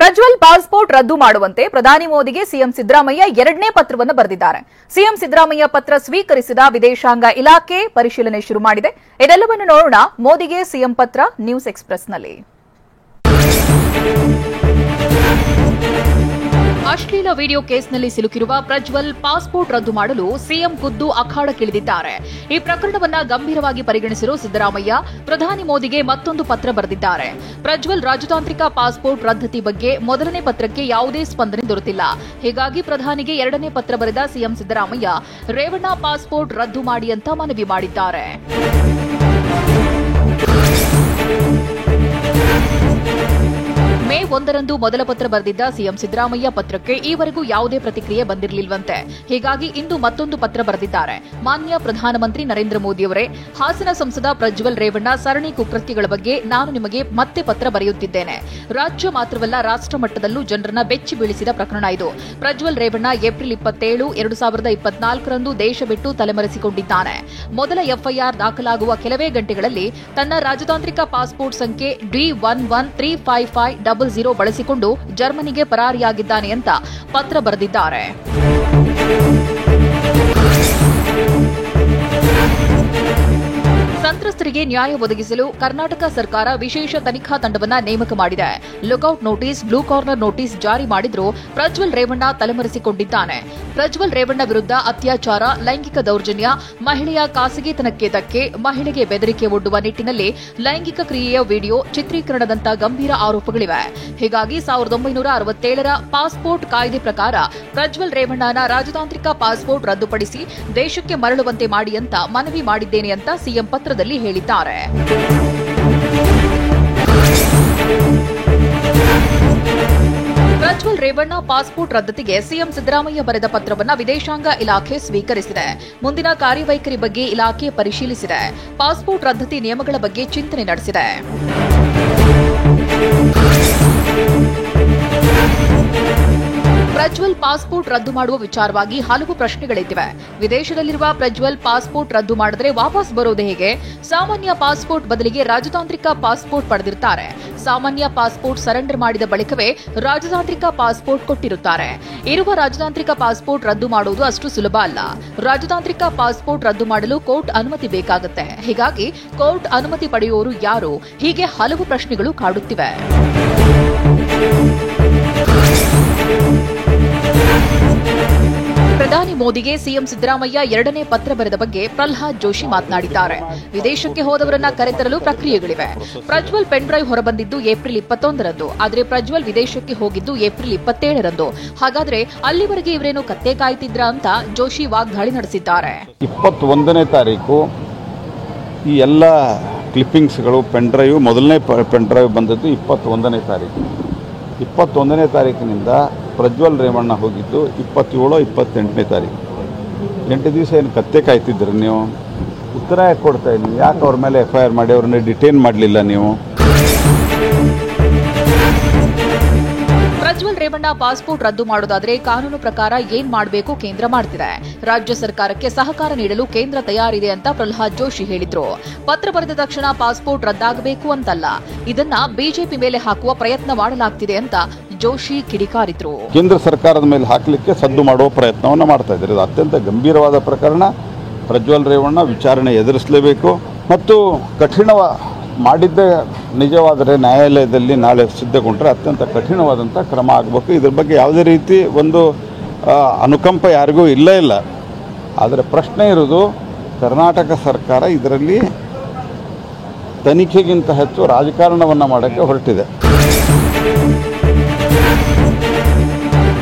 Prajwal passport ರದ್ದು ಮಾಡುವಂತೆ ಪ್ರಧಾನಿ ಮೋದಿಗೆ ಸಿಎಂ ಸಿದ್ದರಾಮಯ್ಯ ಎರಡನೇ ಪತ್ರವನ್ನು ಬರೆದಿದ್ದಾರೆ. ಸಿಎಂ ಸಿದ್ದರಾಮಯ್ಯ ಪತ್ರ ಸ್ವೀಕರಿಸಿದ ವಿದೇಶಾಂಗ ಇಲಾಖೆ ಪರಿಶೀಲನೆ ಶುರು ಮಾಡಿದೆ. ಇದೆಲ್ಲವನ್ನು ನೋಡೋಣ ಮೋದಿಗೆ ಸಿಎಂ ಪತ್ರ ನ್ಯೂಸ್ ಎಕ್ಸ್‌ಪ್ರೆಸ್‌ನಲ್ಲಿ. ಅಶ್ಲೀಲ ವಿಡಿಯೋ ಕೇಸ್ನಲ್ಲಿ ಸಿಲುಕಿರುವ ಪ್ರಜ್ವಲ್ ಪಾಸ್ಪೋರ್ಟ್ ರದ್ದು ಮಾಡಲು ಸಿಎಂ ಖುದ್ದು ಅಖಾಡಕ್ಕಿಳಿದಿದ್ದಾರೆ. ಈ ಪ್ರಕರಣವನ್ನು ಗಂಭೀರವಾಗಿ ಪರಿಗಣಿಸಿರುವ ಸಿದ್ದರಾಮಯ್ಯ ಪ್ರಧಾನಿ ಮೋದಿಗೆ ಮತ್ತೊಂದು ಪತ್ರ ಬರೆದಿದ್ದಾರೆ. ಪ್ರಜ್ವಲ್ ರಾಜತಾಂತ್ರಿಕ ಪಾಸ್ಪೋರ್ಟ್ ರದ್ದತಿ ಬಗ್ಗೆ ಮೊದಲನೇ ಪತ್ರಕ್ಕೆ ಯಾವುದೇ ಸ್ಪಂದನೆ ದೊರೆತಿಲ್ಲ. ಹೀಗಾಗಿ ಪ್ರಧಾನಿಗೆ ಎರಡನೇ ಪತ್ರ ಬರೆದ ಸಿಎಂ ಸಿದ್ದರಾಮಯ್ಯ ರೇವಣ್ಣ ಪಾಸ್ಪೋರ್ಟ್ ರದ್ದು ಮಾಡಿ ಅಂತ ಮನವಿ ಮಾಡಿದ್ದಾರೆ. ಮೇ 1ರಂದು ಮೊದಲ ಪತ್ರ ಬರೆದಿದ್ದ ಸಿಎಂ ಸಿದ್ದರಾಮಯ್ಯ ಪತ್ರಕ್ಕೆ ಈವರೆಗೂ ಯಾವುದೇ ಪ್ರತಿಕ್ರಿಯೆ ಬಂದಿರಲಿಲ್ಲವಂತೆ. ಹೀಗಾಗಿ ಇಂದು ಮತ್ತೊಂದು ಪತ್ರ ಬರೆದಿದ್ದಾರೆ. ಮಾನ್ಯ ಪ್ರಧಾನಮಂತ್ರಿ ನರೇಂದ್ರ ಮೋದಿಯವರೇ, ಹಾಸನ ಸಂಸದ ಪ್ರಜ್ವಲ್ ರೇವಣ್ಣ ಸರಣಿ ಕುಕೃತ್ಯಗಳ ಬಗ್ಗೆ ನಾನು ನಿಮಗೆ ಮತ್ತೆ ಪತ್ರ ಬರೆಯುತ್ತಿದ್ದೇನೆ. ರಾಜ್ಯ ಮಾತ್ರವಲ್ಲ, ರಾಷ್ಟ್ರ ಮಟ್ಟದಲ್ಲೂ ಜನರನ್ನ ಬೆಚ್ಚಿ ಬೀಳಿಸಿದ ಪ್ರಕರಣ ಇದು. ಪ್ರಜ್ವಲ್ ರೇವಣ್ಣ ಏಪ್ರಿಲ್ 27, 2024ರಂದು ದೇಶ ಬಿಟ್ಟು ತಲೆಮರೆಸಿಕೊಂಡಿದ್ದಾನೆ. ಮೊದಲ ಎಫ್ಐಆರ್ ದಾಖಲಾಗುವ ಕೆಲವೇ ಗಂಟೆಗಳಲ್ಲಿ ತನ್ನ ರಾಜತಾಂತ್ರಿಕ ಪಾಸ್ಪೋರ್ಟ್ ಸಂಖ್ಯೆ D113550 ಬಳಸಿಕೊಂಡು ಜರ್ಮನಿಗೆ ಪರಾರಿಯಾಗಿದ್ದಾನೆ ಅಂತ ಪತ್ರ ಬರೆದಿದ್ದಾರೆ. ಸಂತ್ರಸ್ತರಿಗೆ ನ್ಯಾಯ ಒದಗಿಸಲು ಕರ್ನಾಟಕ ಸರ್ಕಾರ ವಿಶೇಷ ತನಿಖಾ ತಂಡವನ್ನು ನೇಮಕ ಮಾಡಿದೆ. Lookout notice, blue corner notice ಜಾರಿ ಮಾಡಿದ್ರೂ ಪ್ರಜ್ವಲ್ ರೇವಣ್ಣ ತಲೆಮರೆಸಿಕೊಂಡಿದ್ದಾನೆ. ಪ್ರಜ್ವಲ್ ರೇವಣ್ಣ ವಿರುದ್ಧ ಅತ್ಯಾಚಾರ, ಲೈಂಗಿಕ ದೌರ್ಜನ್ಯ, ಮಹಿಳೆಯ ಖಾಸಗಿತನಕ್ಕೆ ಧಕ್ಕೆ, ಮಹಿಳೆಗೆ ಬೆದರಿಕೆ ಒಡ್ಡುವ ನಿಟ್ಟಿನಲ್ಲಿ ಲೈಂಗಿಕ ಕ್ರಿಯೆಯ ವಿಡಿಯೋ ಚಿತ್ರೀಕರಣದಂತ ಗಂಭೀರ ಆರೋಪಗಳಿವೆ. ಹೀಗಾಗಿ 1967ರ ಪಾಸ್ಪೋರ್ಟ್ ಕಾಯ್ದೆ ಪ್ರಕಾರ ಪ್ರಜ್ವಲ್ ರೇವಣ್ಣನ ರಾಜತಾಂತ್ರಿಕ ಪಾಸ್ಪೋರ್ಟ್ ರದ್ದುಪಡಿಸಿ ದೇಶಕ್ಕೆ ಮರಳುವಂತೆ ಮಾಡಿ ಅಂತ ಮನವಿ ಮಾಡಿದ್ದೇನೆ ಅಂತ ಸಿಎಂ ಪತ್ರದಲ್ಲಿ ಹೇಳಿದ್ದಾರೆ. ಪ್ರಜ್ವಲ್ ರೇವಣ್ಣ ಪಾಸ್ಪೋರ್ಟ್ ರದ್ದತಿಗೆ ಸಿಎಂ ಸಿದ್ದರಾಮಯ್ಯ ಬರೆದ ಪತ್ರವನ್ನು ವಿದೇಶಾಂಗ ಇಲಾಖೆ ಸ್ವೀಕರಿಸಿದೆ. ಮುಂದಿನ ಕಾರ್ಯವೈಖರಿ ಬಗ್ಗೆ ಇಲಾಖೆ ಪರಿಶೀಲಿಸಿದೆ. ಪಾಸ್ಪೋರ್ಟ್ ರದ್ದತಿ ನಿಯಮಗಳ ಬಗ್ಗೆ ಚಿಂತನೆ ನಡೆಸಿದೆ. ಪ್ರಜ್ವಲ್ ಪಾಸ್ಪೋರ್ಟ್ ರದ್ದು ಮಾಡುವ ವಿಚಾರವಾಗಿ ಹಲವು ಪ್ರಶ್ನೆಗಳಿವೆ. ವಿದೇಶದಲ್ಲಿರುವ ಪ್ರಜ್ವಲ್ ಪಾಸ್ಪೋರ್ಟ್ ರದ್ದು ಮಾಡಿದ್ರೆ ವಾಪಸ್ ಬರೋದು ಹೇಗೆ? ಸಾಮಾನ್ಯ ಪಾಸ್ಪೋರ್ಟ್ ಬದಲಿಗೆ ರಾಜತಾಂತ್ರಿಕ ಪಾಸ್ಪೋರ್ಟ್ ಪಡೆದಿರುತ್ತಾರೆ. ಸಾಮಾನ್ಯ ಪಾಸ್ಪೋರ್ಟ್ ಸರೆಂಡರ್ ಮಾಡಿದ ಬಳಿಕವೇ ರಾಜತಾಂತ್ರಿಕ ಪಾಸ್ಪೋರ್ಟ್ ಕೊಟ್ಟಿರುತ್ತಾರೆ. ಇರುವ ರಾಜತಾಂತ್ರಿಕ ಪಾಸ್ಪೋರ್ಟ್ ರದ್ದು ಮಾಡುವುದು ಅಷ್ಟು ಸುಲಭ ಅಲ್ಲ. ರಾಜತಾಂತ್ರಿಕ ಪಾಸ್ಪೋರ್ಟ್ ರದ್ದು ಮಾಡಲು ಕೋರ್ಟ್ ಅನುಮತಿ ಬೇಕಾಗುತ್ತೆ. ಹೀಗಾಗಿ ಕೋರ್ಟ್ ಅನುಮತಿ ಪಡೆಯುವವರು ಯಾರು? ಹೀಗೆ ಹಲವು ಪ್ರಶ್ನೆಗಳು ಕಾಡುತ್ತಿವೆ. ಪ್ರಧಾನಿ ಮೋದಿಗೆ ಸಿಎಂ ಸಿದ್ದರಾಮಯ್ಯ ಎರಡನೇ ಪತ್ರ ಬರೆದ ಬಗ್ಗೆ ಪ್ರಹ್ಲಾದ್ ಜೋಶಿ ಮಾತನಾಡಿದ್ದಾರೆ. ವಿದೇಶಕ್ಕೆ ಹೋದವರನ್ನ ಕರೆತರಲು ಪ್ರಕ್ರಿಯೆಗಳಿವೆ. ಪ್ರಜ್ವಲ್ ಪೆನ್ ಡ್ರೈವ್ ಹೊರಬಂದಿದ್ದು ಏಪ್ರಿಲ್ 21ರಂದು, ಆದರೆ ಪ್ರಜ್ವಲ್ ವಿದೇಶಕ್ಕೆ ಹೋಗಿದ್ದು ಏಪ್ರಿಲ್ 27ರಂದು. ಹಾಗಾದ್ರೆ ಅಲ್ಲಿವರೆಗೆ ಇವರೇನು ಕತ್ತೆ ಕಾಯ್ತಿದ್ರ ಅಂತ ಜೋಶಿ ವಾಗ್ದಾಳಿ ನಡೆಸಿದ್ದಾರೆ. 21ನೇ ತಾರೀಕು ಈ ಎಲ್ಲ ಕ್ಲಿಪ್ಪಿಂಗ್ಸ್ಗಳು ಪೆನ್ ಡ್ರೈವ್, ಮೊದಲನೇ ಪೆನ್ ಡ್ರೈವ್ ಬಂದದ್ದು 21ನೇ ತಾರೀಕು. 21ನೇ ತಾರೀಕಿನಿಂದ ಪ್ರಜ್ವಲ್ ರೇವಣ್ಣ ಹೋಗಿದ್ದು 27, 28ನೇ ತಾರೀಕು. 8 ದಿವಸ ಏನು ಕತ್ತೆ ಕಾಯ್ತಿದ್ರಿ ನೀವು? ಉತ್ತರ ಯಾಕೆ ಕೊಡ್ತಾ ಇದ್ದೀವಿ? ಯಾಕೆ ಅವ್ರ ಮೇಲೆ FIR ಮಾಡಿ ಅವ್ರನ್ನ ಡಿಟೈನ್ ಮಾಡಲಿಲ್ಲ ನೀವು? ಪ್ರಜ್ವಲ್ ರೇವಣ್ಣ ಪಾಸ್ಪೋರ್ಟ್ ರದ್ದು ಮಾಡೋದಾದ್ರೆ ಕಾನೂನು ಪ್ರಕಾರ ಏನ್ ಮಾಡಬೇಕು ಕೇಂದ್ರ ಮಾಡ್ತಿದೆ. ರಾಜ್ಯ ಸರ್ಕಾರಕ್ಕೆ ಸಹಕಾರ ನೀಡಲು ಕೇಂದ್ರ ತಯಾರಿದೆ ಅಂತ ಪ್ರಹ್ಲಾದ್ ಜೋಶಿ ಹೇಳಿದ್ರು. ಪತ್ರ ಬರೆದ ತಕ್ಷಣ ಪಾಸ್ಪೋರ್ಟ್ ರದ್ದಾಗಬೇಕು ಅಂತಲ್ಲ, ಇದನ್ನ ಬಿಜೆಪಿ ಮೇಲೆ ಹಾಕುವ ಪ್ರಯತ್ನ ಮಾಡಲಾಗ್ತಿದೆ ಅಂತ ಜೋಶಿ ಕಿಡಿಕಾರಿದ್ರು. ಕೇಂದ್ರ ಸರ್ಕಾರದ ಮೇಲೆ ಹಾಕಲಿಕ್ಕೆ ಸದ್ದು ಮಾಡುವ ಪ್ರಯತ್ನವನ್ನು ಮಾಡ್ತಾ ಇದ್ದಾರೆ. ಇದು ಅತ್ಯಂತ ಗಂಭೀರವಾದ ಪ್ರಕರಣ. ಪ್ರಜ್ವಲ್ ರೇವಣ್ಣ ವಿಚಾರಣೆ ಎದುರಿಸಲೇಬೇಕು ಮತ್ತು ಕಠಿಣ ಮಾಡಿದ್ದೇ ನಿಜವಾದರೆ ನ್ಯಾಯಾಲಯದಲ್ಲಿ ನಾಳೆ ಸಿದ್ಧಗೊಂಡ್ರೆ ಅತ್ಯಂತ ಕಠಿಣವಾದಂಥ ಕ್ರಮ ಆಗಬೇಕು. ಇದ್ರ ಬಗ್ಗೆ ಯಾವುದೇ ರೀತಿ ಒಂದು ಅನುಕಂಪ ಯಾರಿಗೂ ಇಲ್ಲ. ಆದರೆ ಪ್ರಶ್ನೆ ಇರೋದು, ಕರ್ನಾಟಕ ಸರ್ಕಾರ ಇದರಲ್ಲಿ ತನಿಖೆಗಿಂತ ಹೆಚ್ಚು ರಾಜಕಾರಣವನ್ನು ಮಾಡೋಕ್ಕೆ ಹೊರಟಿದೆ.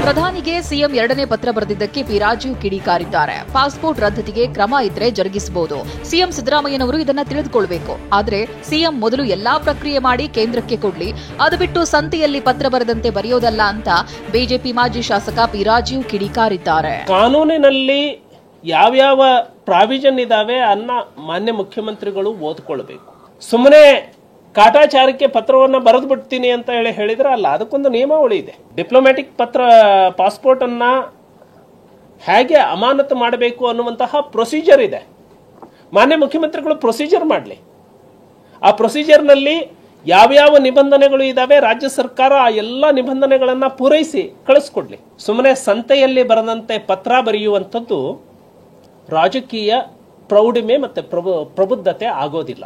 ಪ್ರಧಾನಿಗೆ ಸಿಎಂ ಎರಡನೇ ಪತ್ರ ಬರೆದಿದ್ದಕ್ಕೆ ಪಿ ರಾಜೀವ್ ಕಿಡಿಕಾರಿದ್ದಾರೆ. ಪಾಸ್ಪೋರ್ಟ್ ರದ್ದತಿಗೆ ಕ್ರಮ ಇದ್ರೆ ಜರುಗಿಸಬಹುದು. ಸಿಎಂ ಸಿದ್ದರಾಮಯ್ಯನವರು ಇದನ್ನ ತಿಳಿದುಕೊಳ್ಳಬೇಕು. ಆದರೆ ಸಿಎಂ ಮೊದಲು ಎಲ್ಲಾ ಪ್ರಕ್ರಿಯೆ ಮಾಡಿ ಕೇಂದ್ರಕ್ಕೆ ಕೊಡ್ಲಿ, ಅದು ಬಿಟ್ಟು ಸಂತೆಯಲ್ಲಿ ಪತ್ರ ಬರೆದಂತೆ ಬರೆಯೋದಲ್ಲ ಅಂತ ಬಿಜೆಪಿ ಮಾಜಿ ಶಾಸಕ ಪಿ ರಾಜೀವ್ ಕಿಡಿಕಾರಿದ್ದಾರೆ. ಕಾನೂನಿನಲ್ಲಿ ಯಾವ್ಯಾವ ಪ್ರಾವಿಷನ್ ಇದಾವೆ ಅನ್ನ ಮಾನ್ಯ ಮುಖ್ಯಮಂತ್ರಿಗಳು ಓದ್ಕೊಳ್ಬೇಕು. ಸುಮ್ಮನೆ ಕಾಟಾಚಾರಕ್ಕೆ ಪತ್ರವನ್ನು ಬರೆದು ಬಿಡ್ತೀನಿ ಅಂತ ಹೇಳಿದ್ರೆ ಅಲ್ಲ, ಅದಕ್ಕೊಂದು ನಿಯಮಾವಳಿ ಇದೆ. ಡಿಪ್ಲೊಮ್ಯಾಟಿಕ್ ಪಾಸ್ಪೋರ್ಟ್ ಅನ್ನ ಹೇಗೆ ಅಮಾನತು ಮಾಡಬೇಕು ಅನ್ನುವಂತಹ ಪ್ರೊಸೀಜರ್ ಇದೆ. ಮಾನ್ಯ ಮುಖ್ಯಮಂತ್ರಿಗಳು ಪ್ರೊಸೀಜರ್ ಮಾಡಲಿ. ಆ ಪ್ರೊಸೀಜರ್ನಲ್ಲಿ ಯಾವ್ಯಾವ ನಿಬಂಧನೆಗಳು ಇದಾವೆ ರಾಜ್ಯ ಸರ್ಕಾರ ಆ ಎಲ್ಲ ನಿಬಂಧನೆಗಳನ್ನ ಪೂರೈಸಿ ಕಳಿಸ್ಕೊಡ್ಲಿ. ಸುಮ್ಮನೆ ಸಂತೆಯಲ್ಲಿ ಬರದಂತೆ ಪತ್ರ ಬರೆಯುವಂಥದ್ದು ರಾಜಕೀಯ ಪ್ರೌಢಿಮೆ ಮತ್ತೆ ಪ್ರಬುದ್ಧತೆ ಆಗೋದಿಲ್ಲ.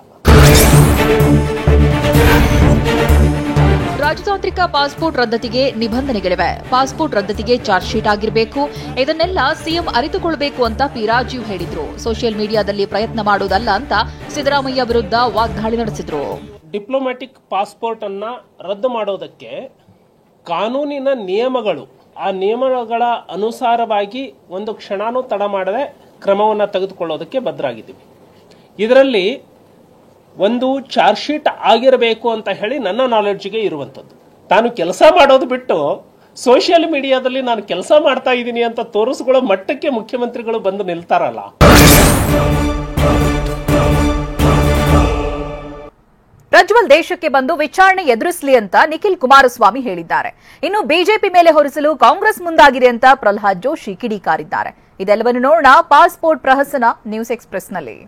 ರಾಜತಾಂತ್ರಿಕ ಪಾಸ್ಪೋರ್ಟ್ ರದ್ದತಿಗೆ ನಿಬಂಧನೆಗಳಿವೆ. ಪಾಸ್ಪೋರ್ಟ್ ರದ್ದತಿಗೆ ಚಾರ್ಜ್ ಶೀಟ್ ಆಗಿರಬೇಕು. ಇದನ್ನೆಲ್ಲ ಸಿಎಂ ಅರಿತುಕೊಳ್ಳಬೇಕು ಅಂತ ಪಿ ರಾಜೀವ್ ಹೇಳಿದ್ರು. ಸೋಷಿಯಲ್ ಮೀಡಿಯಾದಲ್ಲಿ ಪ್ರಯತ್ನ ಮಾಡುವುದಲ್ಲ ಅಂತ ಸಿದ್ದರಾಮಯ್ಯ ವಿರುದ್ಧ ವಾಗ್ದಾಳಿ ನಡೆಸಿದ್ರು. ಡಿಪ್ಲೊಮ್ಯಾಟಿಕ್ ಪಾಸ್ಪೋರ್ಟ್ ಅನ್ನ ರದ್ದು ಮಾಡೋದಕ್ಕೆ ಕಾನೂನಿನ ನಿಯಮಗಳು, ಆ ನಿಯಮಗಳ ಅನುಸಾರವಾಗಿ ಒಂದು ಕ್ಷಣನೂ ತಡ ಮಾಡದೆ ಕ್ರಮವನ್ನು ತೆಗೆದುಕೊಳ್ಳೋದಕ್ಕೆ ಬದ್ಧರಾಗಿದ್ದೀವಿ. ಇದರಲ್ಲಿ ಒಂದು ಚಾರ್ಜ್ ಶೀಟ್ ಆಗಿರಬೇಕು ಅಂತ ಹೇಳಿ ನನ್ನ ನಾಲೆಡ್ಜ್ಗೆ ಇರುವಂಥದ್ದು. ತಾನು ಕೆಲಸ ಮಾಡೋದು ಬಿಟ್ಟು ಸೋಷಿಯಲ್ ಮೀಡಿಯಾದಲ್ಲಿ ನಾನು ಕೆಲಸ ಮಾಡ್ತಾ ಇದ್ದೀನಿ ಅಂತ ತೋರಿಸ್ಕೊಳ್ಳೋ ಮಟ್ಟಕ್ಕೆ ಮುಖ್ಯಮಂತ್ರಿಗಳು ಬಂದು ನಿಲ್ತಾರಲ್ಲ. ಪ್ರಜ್ವಲ್ ದೇಶಕ್ಕೆ ಬಂದು ವಿಚಾರಣೆ ಎದುರಿಸಲಿ ಅಂತ ನಿಖಿಲ್ ಕುಮಾರಸ್ವಾಮಿ ಹೇಳಿದ್ದಾರೆ. ಇನ್ನು ಬಿಜೆಪಿ ಮೇಲೆ ಹೊರಿಸಲು ಕಾಂಗ್ರೆಸ್ ಮುಂದಾಗಿದೆ ಅಂತ ಪ್ರಹ್ಲಾದ್ ಜೋಶಿ ಕಿಡಿಕಾರಿದ್ದಾರೆ. ಇದೆಲ್ಲವನ್ನು ನೋಡೋಣ ಪಾಸ್ಪೋರ್ಟ್ ಪ್ರಹಸನ ನ್ಯೂಸ್ ಎಕ್ಸ್‌ಪ್ರೆಸ್‌ನಲ್ಲಿ.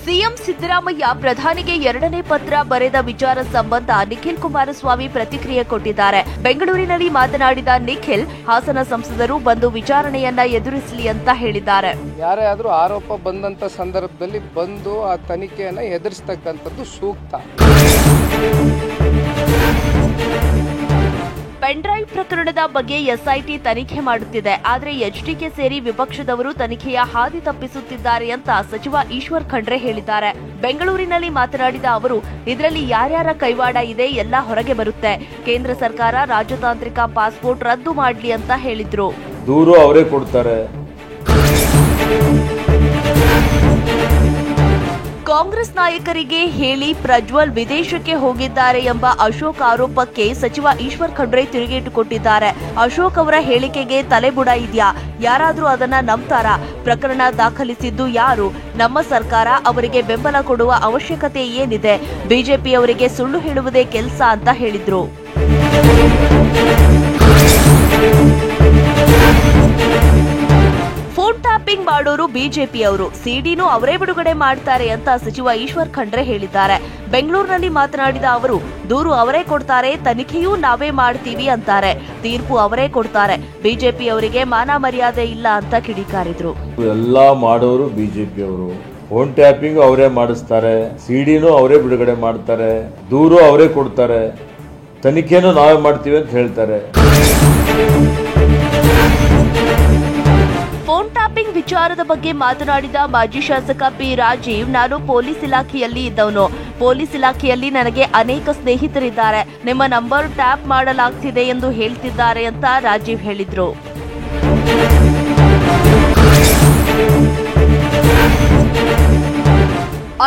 ಸಿಎಂ ಸಿದ್ದರಾಮಯ್ಯ ಪ್ರಧಾನಿಗೆ 2ನೇ ಪತ್ರ ಬರೆದ ವಿಚಾರ ಸಂಬಂಧ ನಿಖಿಲ್ ಕುಮಾರಸ್ವಾಮಿ ಪ್ರತಿಕ್ರಿಯೆ ಕೊಟ್ಟಿದ್ದಾರೆ. ಬೆಂಗಳೂರಿನಲ್ಲಿ ಮಾತನಾಡಿದ ನಿಖಿಲ್, ಹಾಸನ ಸಂಸದರು ಬಂದು ವಿಚಾರಣೆಯನ್ನ ಎದುರಿಸಲಿ ಅಂತ ಹೇಳಿದ್ದಾರೆ. ಯಾರೇ ಆದರೂ ಆರೋಪ ಬಂದಂತ ಸಂದರ್ಭದಲ್ಲಿ ಬಂದು ಆ ತನಿಖೆಯನ್ನ ಎದುರಿಸತಕ್ಕಂಥದ್ದು ಸೂಕ್ತ. ಪೆನ್ಡ್ರೈವ್ ಪ್ರಕರಣದ ಬಗ್ಗೆ ಎಸ್ಐಟಿ ತನಿಖೆ ಮಾಡುತ್ತಿದೆ. ಆದರೆ ಎಚ್ಡಿಕೆ ಸೇರಿ ವಿಪಕ್ಷದವರು ತನಿಖೆಯ ಹಾದಿ ತಪ್ಪಿಸುತ್ತಿದ್ದಾರೆ ಅಂತ ಸಚಿವ ಈಶ್ವರ್ ಖಂಡ್ರೆ ಹೇಳಿದ್ದಾರೆ. ಬೆಂಗಳೂರಿನಲ್ಲಿ ಮಾತನಾಡಿದ ಅವರು, ಇದರಲ್ಲಿ ಯಾರ್ಯಾರ ಕೈವಾಡ ಇದೆ ಎಲ್ಲ ಹೊರಗೆ ಬರುತ್ತೆ. ಕೇಂದ್ರ ಸರ್ಕಾರ ರಾಜತಾಂತ್ರಿಕ ಪಾಸ್ಪೋರ್ಟ್ ರದ್ದು ಮಾಡಲಿ ಅಂತ ಹೇಳಿದ್ರು. ದೂರು ಅವರೇ ಕೊಡ್ತಾರೆ. ಕಾಂಗ್ರೆಸ್ ನಾಯಕರಿಗೆ ಹೇಳಿ ಪ್ರಜ್ವಲ್ ವಿದೇಶಕ್ಕೆ ಹೋಗಿದ್ದಾರೆ ಎಂಬ ಅಶೋಕ್ ಆರೋಪಕ್ಕೆ ಸಚಿವ ಈಶ್ವರ್ ಖಂಡ್ರೆ ತಿರುಗೇಟು ಕೊಟ್ಟಿದ್ದಾರೆ. ಅಶೋಕ್ ಅವರ ಹೇಳಿಕೆಗೆ ತಲೆಬುಡ ಇದೆಯಾ? ಯಾರಾದ್ರೂ ಅದನ್ನ ನಂಬ್ತಾರಾ? ಪ್ರಕರಣ ದಾಖಲಿಸಿದ್ದು ಯಾರು? ನಮ್ಮ ಸರ್ಕಾರ ಅವರಿಗೆ ಬೆಂಬಲ ಕೊಡುವ ಅವಶ್ಯಕತೆ ಏನಿದೆ? ಬಿಜೆಪಿಯವರಿಗೆ ಸುಳ್ಳು ಹೇಳುವುದೇ ಕೆಲಸ ಅಂತ ಹೇಳಿದ್ರು. ಫೋನ್ ಟ್ಯಾಪಿಂಗ್ ಮಾಡೋರು ಬಿಜೆಪಿಯವರು, ಸಿಡಿನೂ ಅವರೇ ಬಿಡುಗಡೆ ಮಾಡ್ತಾರೆ ಅಂತ ಸಚಿವ ಈಶ್ವರ್ ಖಂಡ್ರೆ ಹೇಳಿದ್ದಾರೆ. ಬೆಂಗಳೂರಿನಲ್ಲಿ ಮಾತನಾಡಿದ ಅವರು, ದೂರು ಅವರೇ ಕೊಡ್ತಾರೆ, ತನಿಖೆಯೂ ನಾವೇ ಮಾಡ್ತೀವಿ ಅಂತಾರೆ, ತೀರ್ಪು ಅವರೇ ಕೊಡ್ತಾರೆ, ಬಿಜೆಪಿಯವರಿಗೆ ಮಾನ ಮರ್ಯಾದೆ ಇಲ್ಲ ಅಂತ ಕಿಡಿಕಾರಿದ್ರು. ಎಲ್ಲಾ ಮಾಡೋರು ಬಿಜೆಪಿಯವರು, ಫೋನ್ ಟ್ಯಾಪಿಂಗ್ ಅವರೇ ಮಾಡಿಸ್ತಾರೆ, ಸಿಡಿನೂ ಅವರೇ ಬಿಡುಗಡೆ ಮಾಡ್ತಾರೆ, ದೂರು ಅವರೇ ಕೊಡ್ತಾರೆ, ತನಿಖೆನೂ ನಾವೇ ಮಾಡ್ತೀವಿ ಅಂತ ಹೇಳ್ತಾರೆ. ಫೋನ್ ಟ್ಯಾಪಿಂಗ್ ವಿಚಾರದ ಬಗ್ಗೆ ಮಾತನಾಡಿದ ಮಾಜಿ ಶಾಸಕ ಪಿ ರಾಜೀವ್, ನಾನು ಪೊಲೀಸ್ ಇಲಾಖೆಯಲ್ಲಿ ಇದ್ದವನು. ಪೊಲೀಸ್ ಇಲಾಖೆಯಲ್ಲಿ ನನಗೆ ಅನೇಕ ಸ್ನೇಹಿತರಿದ್ದಾರೆ. ನಿಮ್ಮ ನಂಬರ್ ಟ್ಯಾಪ್ ಮಾಡಲಾಗ್ತಿದೆ ಎಂದು ಹೇಳ್ತಿದ್ದಾರೆ ಅಂತ ರಾಜೀವ್ ಹೇಳಿದ್ರು.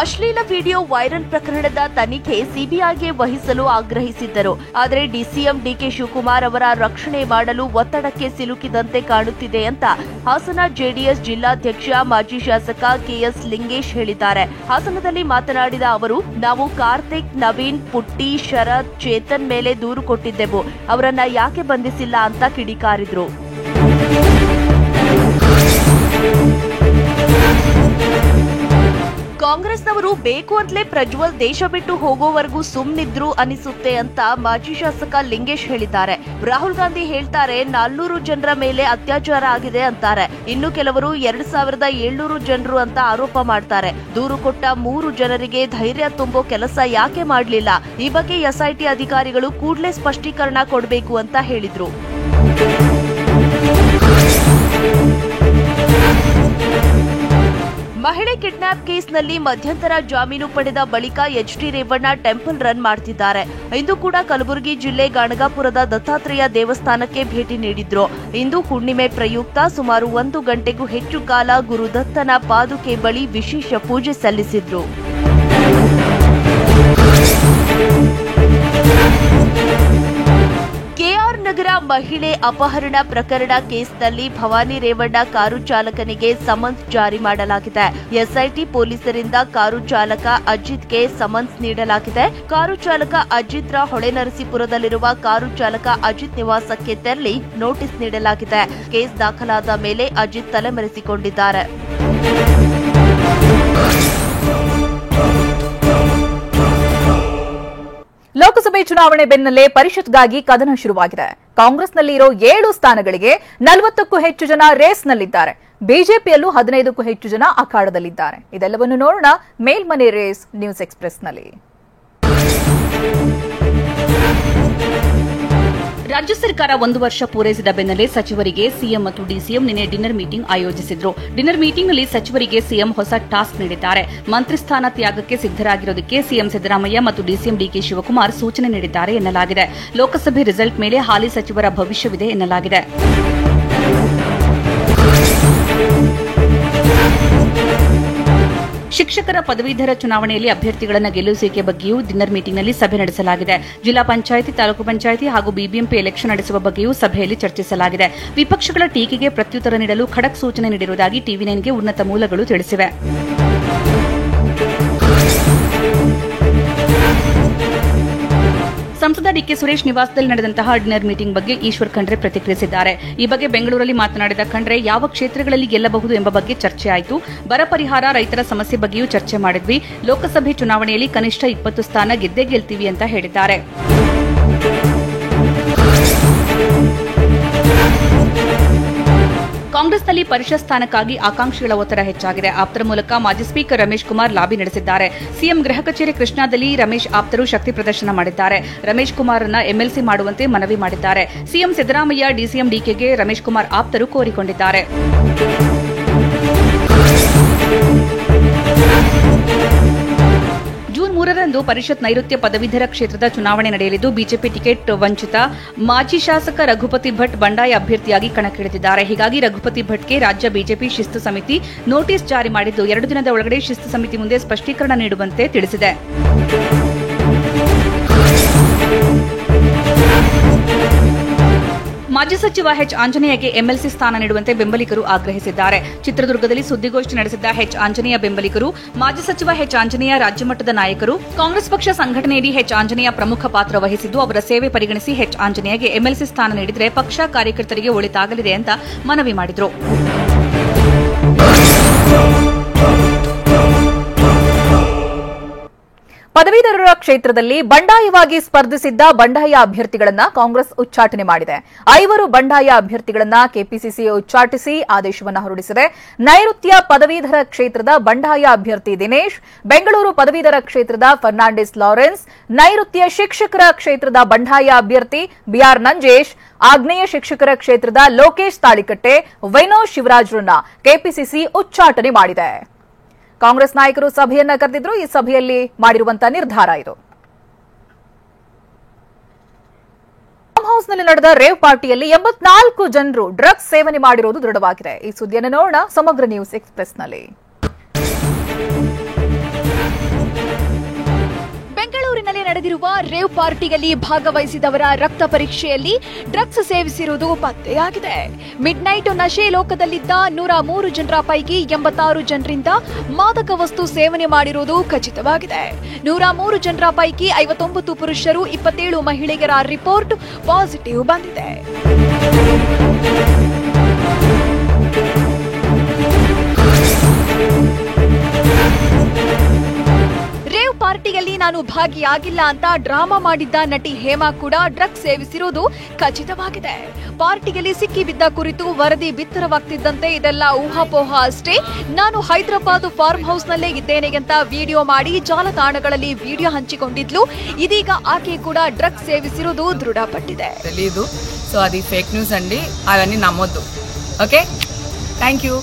ಅಶ್ಲೀಲ ವಿಡಿಯೋ ವೈರಲ್ ಪ್ರಕರಣದ ತನಿಖೆ ಸಿಬಿಐಗೆ ವಹಿಸಲು ಆಗ್ರಹಿಸಿದ್ದರು. ಆದರೆ ಡಿಸಿಎಂ ಡಿಕೆ ಶಿವಕುಮಾರ್ ಅವರ ರಕ್ಷಣೆ ಮಾಡಲು ಒತ್ತಡಕ್ಕೆ ಸಿಲುಕಿದಂತೆ ಕಾಣುತ್ತಿದೆ ಅಂತ ಹಾಸನ ಜೆಡಿಎಸ್ ಜಿಲ್ಲಾಧ್ಯಕ್ಷ ಮಾಜಿ ಶಾಸಕ ಕೆಎಸ್ ಲಿಂಗೇಶ್ ಹೇಳಿದ್ದಾರೆ. ಹಾಸನದಲ್ಲಿ ಮಾತನಾಡಿದ ಅವರು, ನಾವು ಕಾರ್ತಿಕ್, ನವೀನ್, ಪುಟ್ಟಿ, ಶರತ್, ಚೇತನ್ ಮೇಲೆ ದೂರು ಕೊಟ್ಟಿದ್ದೆವು. ಅವರನ್ನ ಯಾಕೆ ಬಂಧಿಸಿಲ್ಲ ಅಂತ ಕಿಡಿಕಾರಿದ್ರು. ಕಾಂಗ್ರೆಸ್ನವರು ಬೇಕು ಅಂತಲೇ ಪ್ರಜ್ವಲ್ ದೇಶ ಬಿಟ್ಟು ಹೋಗೋವರೆಗೂ ಸುಮ್ನಿದ್ರು ಅನಿಸುತ್ತೆ ಅಂತ ಮಾಜಿ ಶಾಸಕ ಲಿಂಗೇಶ್ ಹೇಳಿದ್ದಾರೆ. ರಾಹುಲ್ ಗಾಂಧಿ ಹೇಳ್ತಾರೆ 400 ಜನರ ಮೇಲೆ ಅತ್ಯಾಚಾರ ಆಗಿದೆ ಅಂತಾರೆ. ಇನ್ನು ಕೆಲವರು 2700 ಜನರು ಅಂತ ಆರೋಪ ಮಾಡ್ತಾರೆ. ದೂರು ಕೊಟ್ಟ 3 ಜನರಿಗೆ ಧೈರ್ಯ ತುಂಬೋ ಕೆಲಸ ಯಾಕೆ ಮಾಡಲಿಲ್ಲ? ಈ ಬಗ್ಗೆ ಎಸ್ಐಟಿ ಅಧಿಕಾರಿಗಳು ಕೂಡಲೇ ಸ್ಪಷ್ಟೀಕರಣ ಕೊಡಬೇಕು ಅಂತ ಹೇಳಿದ್ರು. ಮಹಿಳೆ ಕಿಡ್ನಾಪ್ ಕೇಸ್ನಲ್ಲಿ ಮಧ್ಯಂತರ ಜಾಮೀನು ಪಡೆದ ಬಳಿಕ ಎಚ್ಡಿ ರೇವಣ್ಣ ಟೆಂಪಲ್ ರನ್ ಮಾಡ್ತಿದ್ದಾರೆ. ಇಂದು ಕೂಡ ಕಲಬುರಗಿ ಜಿಲ್ಲೆ ಗಣಗಾಪುರದ ದತ್ತಾತ್ರೇಯ ದೇವಸ್ಥಾನಕ್ಕೆ ಭೇಟಿ ನೀಡಿದ್ರು. ಇಂದು ಹುಣ್ಣಿಮೆ ಪ್ರಯುಕ್ತ ಸುಮಾರು 1 ಗಂಟೆಗೂ ಹೆಚ್ಚು ಕಾಲ ಗುರುದತ್ತನ ಪಾದುಕೆ ಬಳಿ ವಿಶೇಷ ಪೂಜೆ ಸಲ್ಲಿಸಿದ್ರು. ಕೆಆರ್ ನಗರ ಮಹಿಳೆ ಅಪಹರಣ ಪ್ರಕರಣ ಕೇಸ್ನಲ್ಲಿ ಭವಾನಿ ರೇವಣ್ಣ ಕಾರು ಚಾಲಕನಿಗೆ ಸಮನ್ಸ್ ಜಾರಿ ಮಾಡಲಾಗಿದೆ. ಎಸ್ಐಟಿ ಪೊಲೀಸರಿಂದ ಕಾರು ಚಾಲಕ ಅಜಿತ್ಗೆ ಸಮನ್ಸ್ ನೀಡಲಾಗಿದೆ. ಕಾರು ಚಾಲಕ ಅಜಿತ್ರ ಹೊಳೆನರಸೀಪುರದಲ್ಲಿರುವ ಕಾರು ಚಾಲಕ ಅಜಿತ್ ನಿವಾಸಕ್ಕೆ ತೆರಳಿ ನೋಟಿಸ್ ನೀಡಲಾಗಿದೆ. ಕೇಸ್ ದಾಖಲಾದ ಮೇಲೆ ಅಜಿತ್ ತಲೆಮರೆಸಿಕೊಂಡಿದ್ದಾರೆ. ಚುನಾವಣೆ ಬೆನ್ನಲ್ಲೇ ಪರಿಷತ್ಗಾಗಿ ಕದನ ಶುರುವಾಗಿದೆ. ಕಾಂಗ್ರೆಸ್ನಲ್ಲಿ ಇರೋ 7 ಸ್ಥಾನಗಳಿಗೆ 40ಕ್ಕೂ ಹೆಚ್ಚು ಜನ ರೇಸ್ನಲ್ಲಿದ್ದಾರೆ. ಬಿಜೆಪಿಯಲ್ಲೂ 15ಕ್ಕೂ ಹೆಚ್ಚು ಜನ ಅಖಾಡದಲ್ಲಿದ್ದಾರೆ. ಇದೆಲ್ಲವನ್ನು ನೋಡೋಣ ಮೇಲ್ಮನೆ ರೇಸ್ ನ್ಯೂಸ್ ಎಕ್ಸ್‌ಪ್ರೆಸ್ನಲ್ಲಿ. ರಾಜ್ಯ ಸರ್ಕಾರ 1 ವರ್ಷ ಪೂರೈಸಿದ ಬೆನ್ನಲ್ಲೇ ಸಚಿವರಿಗೆ ಸಿಎಂ ಮತ್ತು ಡಿಸಿಎಂ ನಿನ್ನೆ ಡಿನ್ನರ್ ಮೀಟಿಂಗ್ ಆಯೋಜಿಸಿದ್ರು. ಡಿನ್ನರ್ ಮೀಟಿಂಗ್ನಲ್ಲಿ ಸಚಿವರಿಗೆ ಸಿಎಂ ಹೊಸ ಟಾಸ್ಕ್ ನೀಡಿದ್ದಾರೆ. ಮಂತ್ರಿ ಸ್ಥಾನ ತ್ಯಾಗಕ್ಕೆ ಸಿದ್ದರಾಗಿರೋದಕ್ಕೆ ಸಿಎಂ ಸಿದ್ದರಾಮಯ್ಯ ಮತ್ತು ಡಿಸಿಎಂ ಡಿಕೆ ಶಿವಕುಮಾರ್ ಸೂಚನೆ ನೀಡಿದ್ದಾರೆ ಎನ್ನಲಾಗಿದೆ. ಲೋಕಸಭೆ ರಿಸಲ್ಟ್ ಮೇಲೆ ಹಾಲಿ ಸಚಿವರ ಭವಿಷ್ಯವಿದೆ ಎನ್ನಲಾಗಿದೆ. ಶಿಕ್ಷಕರ ಪದವೀಧರ ಚುನಾವಣೆಯಲ್ಲಿ ಅಭ್ಯರ್ಥಿಗಳನ್ನು ಗೆಲ್ಲಿಸುವಿಕೆ ಬಗ್ಗೆಯೂ ಡಿನ್ನರ್ ಮೀಟಿಂಗ್ನಲ್ಲಿ ಸಭೆ ನಡೆಸಲಾಗಿದೆ. ಜಿಲ್ಲಾ ಪಂಚಾಯಿತಿ, ತಾಲೂಕು ಪಂಚಾಯಿತಿ ಹಾಗೂ ಬಿಬಿಎಂಪಿ ಎಲೆಕ್ಷನ್ ನಡೆಸುವ ಬಗ್ಗೆಯೂ ಸಭೆಯಲ್ಲಿ ಚರ್ಚಿಸಲಾಗಿದೆ. ವಿಪಕ್ಷಗಳ ಟೀಕೆಗೆ ಪ್ರತ್ಯುತ್ತರ ನೀಡಲು ಖಡಕ್ ಸೂಚನೆ ನೀಡಿರುವುದಾಗಿ ಟಿವಿ9ಗೆ ಉನ್ನತ ಮೂಲಗಳು ತಿಳಿಸಿವೆ. ಸಂಸದ ಡಿಕೆ ಸುರೇಶ್ ನಿವಾಸದಲ್ಲಿ ನಡೆದಂತಹ ಡಿನ್ನರ್ ಮೀಟಿಂಗ್ ಬಗ್ಗೆ ಈಶ್ವರ್ ಖಂಡ್ರೆ ಪ್ರತಿಕ್ರಿಯಿಸಿದ್ದಾರೆ. ಈ ಬಗ್ಗೆ ಬೆಂಗಳೂರಲ್ಲಿ ಮಾತನಾಡಿದ ಖಂಡ್ರೆ, ಯಾವ ಕ್ಷೇತ್ರಗಳಲ್ಲಿ ಗೆಲ್ಲಬಹುದು ಎಂಬ ಬಗ್ಗೆ ಚರ್ಚೆ ಆಯಿತು. ಬರ ಪರಿಹಾರ, ರೈತರ ಸಮಸ್ಯೆ ಬಗ್ಗೆಯೂ ಚರ್ಚೆ ಮಾಡಿದ್ವಿ. ಲೋಕಸಭೆ ಚುನಾವಣೆಯಲ್ಲಿ ಕನಿಷ್ಠ 20 ಸ್ಥಾನ ಗೆದ್ದೇ ಗೆಲ್ತೀವಿ ಅಂತ ಹೇಳಿದ್ದಾರೆ. ಕಾಂಗ್ರೆಸ್ನಲ್ಲಿ ಪರಿಷತ್ ಸ್ಥಾನಕ್ಕಾಗಿ ಆಕಾಂಕ್ಷಿಗಳ ಒತ್ತಡ ಹೆಚ್ಚಾಗಿದೆ. ಆಪ್ತರ ಮೂಲಕ ಮಾಜಿ ಸ್ಪೀಕರ್ ರಮೇಶ್ ಕುಮಾರ್ ಲಾಬಿ ನಡೆಸಿದ್ದಾರೆ. ಸಿಎಂ ಗೃಹ ಕಚೇರಿ ಕೃಷ್ಣಾದಲ್ಲಿ ರಮೇಶ್ ಆಪ್ತರು ಶಕ್ತಿ ಪ್ರದರ್ಶನ ಮಾಡಿದ್ದಾರೆ. ರಮೇಶ್ ಕುಮಾರ್ರನ್ನ ಎಂಎಲ್ಸಿ ಮಾಡುವಂತೆ ಮನವಿ ಮಾಡಿದ್ದಾರೆ. ಸಿಎಂ ಸಿದ್ದರಾಮಯ್ಯ, ಡಿಸಿಎಂ ಡಿಕೆಗೆ ರಮೇಶ್ ಕುಮಾರ್ ಆಪ್ತರು ಕೋರಿಕೊಂಡಿದ್ದಾರೆ. ಜೂನ್ 3ರಂದು ಪರಿಷತ್ ನೈಋತ್ಯ ಪದವೀಧರ ಕ್ಷೇತ್ರದ ಚುನಾವಣೆ ನಡೆಯಲಿದ್ದು ಬಿಜೆಪಿ ಟಿಕೆಟ್ ವಂಚಿತ ಮಾಜಿ ಶಾಸಕ ರಘುಪತಿ ಭಟ್ ಬಂಡಾಯ ಅಭ್ಯರ್ಥಿಯಾಗಿ ಕಣಕ್ಕಿಳಿದಿದ್ದಾರೆ. ಹೀಗಾಗಿ ರಘುಪತಿ ಭಟ್ಗೆ ರಾಜ್ಯ ಬಿಜೆಪಿ ಶಿಸ್ತು ಸಮಿತಿ ನೋಟಿಸ್ ಜಾರಿ ಮಾಡಿದ್ದು 2 ದಿನದ ಒಳಗಡೆ ಶಿಸ್ತು ಸಮಿತಿ ಮುಂದೆ ಸ್ಪಷ್ಟೀಕರಣ ನೀಡುವಂತೆ ತಿಳಿಸಿದೆ. ಮಾಜಿ ಸಚಿವ ಎಚ್ ಆಂಜನೇಯಗೆ ಎಂಎಲ್ಸಿ ಸ್ಥಾನ ನೀಡುವಂತೆ ಬೆಂಬಲಿಗರು ಆಗ್ರಹಿಸಿದ್ದಾರೆ. ಚಿತ್ರದುರ್ಗದಲ್ಲಿ ಸುದ್ದಿಗೋಷ್ಠಿ ನಡೆಸಿದ್ದ ಎಚ್ ಆಂಜನೇಯ ಬೆಂಬಲಿಗರು, ಮಾಜಿ ಸಚಿವ ಎಚ್ ಆಂಜನೇಯ ರಾಜ್ಯಮಟ್ಟದ ನಾಯಕರು, ಕಾಂಗ್ರೆಸ್ ಪಕ್ಷ ಸಂಘಟನೆಯಲ್ಲಿ ಎಚ್ ಆಂಜನೇಯ ಪ್ರಮುಖ ಪಾತ್ರ ವಹಿಸಿದ್ದು ಅವರ ಸೇವೆ ಪರಿಗಣಿಸಿ ಎಚ್ ಆಂಜನೇಯಗೆ ಎಂಎಲ್ಸಿ ಸ್ಥಾನ ನೀಡಿದರೆ ಪಕ್ಷ ಕಾರ್ಯಕರ್ತರಿಗೆ ಒಳಿತಾಗಲಿದೆ ಅಂತ ಮನವಿ ಮಾಡಿದರು. ಪದವೀಧರರ ಕ್ಷೇತ್ರದಲ್ಲಿ ಬಂಡಾಯವಾಗಿ ಸ್ಪರ್ಧಿಸಿದ್ದ ಬಂಡಾಯ ಅಭ್ಯರ್ಥಿಗಳನ್ನ ಕಾಂಗ್ರೆಸ್ ಉಚ್ಚಾಟನೆ ಮಾಡಿದೆ. 5 ಬಂಡಾಯ ಅಭ್ಯರ್ಥಿಗಳನ್ನ ಕೆಪಿಸಿಸಿ ಉಚ್ಚಾಟಿಸಿ ಆದೇಶವನ್ನು ಹೊರಡಿಸಿದೆ. ನೈಋತ್ಯ ಪದವೀಧರ ಕ್ಷೇತ್ರದ ಬಂಡಾಯ ಅಭ್ಯರ್ಥಿ ದಿನೇಶ್, ಬೆಂಗಳೂರು ಪದವೀಧರ ಕ್ಷೇತ್ರದ ಫರ್ನಾಂಡಿಸ್ ಲಾರೆನ್ಸ್, ನೈಋತ್ಯ ಶಿಕ್ಷಕರ ಕ್ಷೇತ್ರದ ಬಂಡಾಯ ಅಭ್ಯರ್ಥಿ ಬಿಆರ್ ನಂಜೇಶ್, ಆಗ್ನೇಯ ಶಿಕ್ಷಕರ ಕ್ಷೇತ್ರದ ಲೋಕೇಶ್ ತಾಳಿಕಟ್ಟೆ, ವಿನೋದ್ ಶಿವರಾಜ್ರನ್ನ ಕೆಪಿಸಿಸಿ ಉಚ್ಚಾಟನೆ ಮಾಡಿದೆ. ಕಾಂಗ್ರೆಸ್ ನಾಯಕರು ಸಭೆಯನ್ನ ಕರೆದಿದ್ರು. ಈ ಸಭೆಯಲ್ಲಿ ಮಾಡಿರುವಂತಹ ನಿರ್ಧಾರ ಇದು. ಫಾರ್ಮ್ ಹೌಸ್ನಲ್ಲಿ ನಡೆದ ರೇವ್ ಪಾರ್ಟಿಯಲ್ಲಿ 84 ಜನರು ಡ್ರಗ್ಸ್ ಸೇವನೆ ಮಾಡಿರುವುದು ದೃಢವಾಗಿದೆ. ಈ ಸುದ್ದಿಯನ್ನು ನೋಡೋಣ ಸಮಗ್ರ ನ್ಯೂಸ್ ಎಕ್ಸ್‌ಪ್ರೆಸ್ನಲ್ಲಿ. ಬೆಂಗಳೂರಿನಲ್ಲಿ ನಡೆದಿರುವ ರೇವ್ ಪಾರ್ಟಿಯಲ್ಲಿ ಭಾಗವಹಿಸಿದವರ ರಕ್ತ ಪರೀಕ್ಷೆಯಲ್ಲಿ ಡ್ರಗ್ಸ್ ಸೇವಿಸಿರುವುದು ಪತ್ತೆಯಾಗಿದೆ. ಮಿಡ್ ನೈಟ್ ನಶೆ ಲೋಕದಲ್ಲಿದ್ದ 103 ಜನರ ಪೈಕಿ 86 ಜನರಿಂದ ಮಾದಕ ವಸ್ತು ಸೇವನೆ ಮಾಡಿರುವುದು ಖಚಿತವಾಗಿದೆ. 103 ಜನರ ಪೈಕಿ 59 ಪುರುಷರು, 27 ಮಹಿಳೆಯರ ರಿಪೋರ್ಟ್ ಪಾಸಿಟಿವ್ ಬಂದಿದೆ. ರೇವ್ ಪಾರ್ಟಿಯಲ್ಲಿ ನಾನು ಭಾಗಿಯಾಗಿಲ್ಲ ಅಂತ ಡ್ರಾಮಾ ಮಾಡಿದ್ದ ನಟಿ ಹೇಮಾ ಕೂಡ ಡ್ರಗ್ಸ್ ಸೇವಿಸಿರುವುದು ಖಚಿತವಾಗಿದೆ. ಪಾರ್ಟಿಯಲ್ಲಿ ಸಿಕ್ಕಿಬಿದ್ದ ಕುರಿತು ವರದಿ ಬಿತ್ತರವಾಗ್ತಿದ್ದಂತೆ ಇದೆಲ್ಲ ಊಹಾಪೋಹ ಅಷ್ಟೇ, ನಾನು ಹೈದರಾಬಾದ್ ಫಾರ್ಮ್ ಹೌಸ್ನಲ್ಲೇ ಇದ್ದೇನೆ ಅಂತ ವಿಡಿಯೋ ಮಾಡಿ ಜಾಲತಾಣಗಳಲ್ಲಿ ವಿಡಿಯೋ ಹಂಚಿಕೊಂಡಿದ್ಲು. ಇದೀಗ ಆಕೆ ಕೂಡ ಡ್ರಗ್ಸ್ సేవిసిరుదు దృఢపట్టిదే. తెలీదు. సో అది ఫేక్ న్యూస్ అండి, అవన్నీ నమ్మొద్దు. Okay, thank you.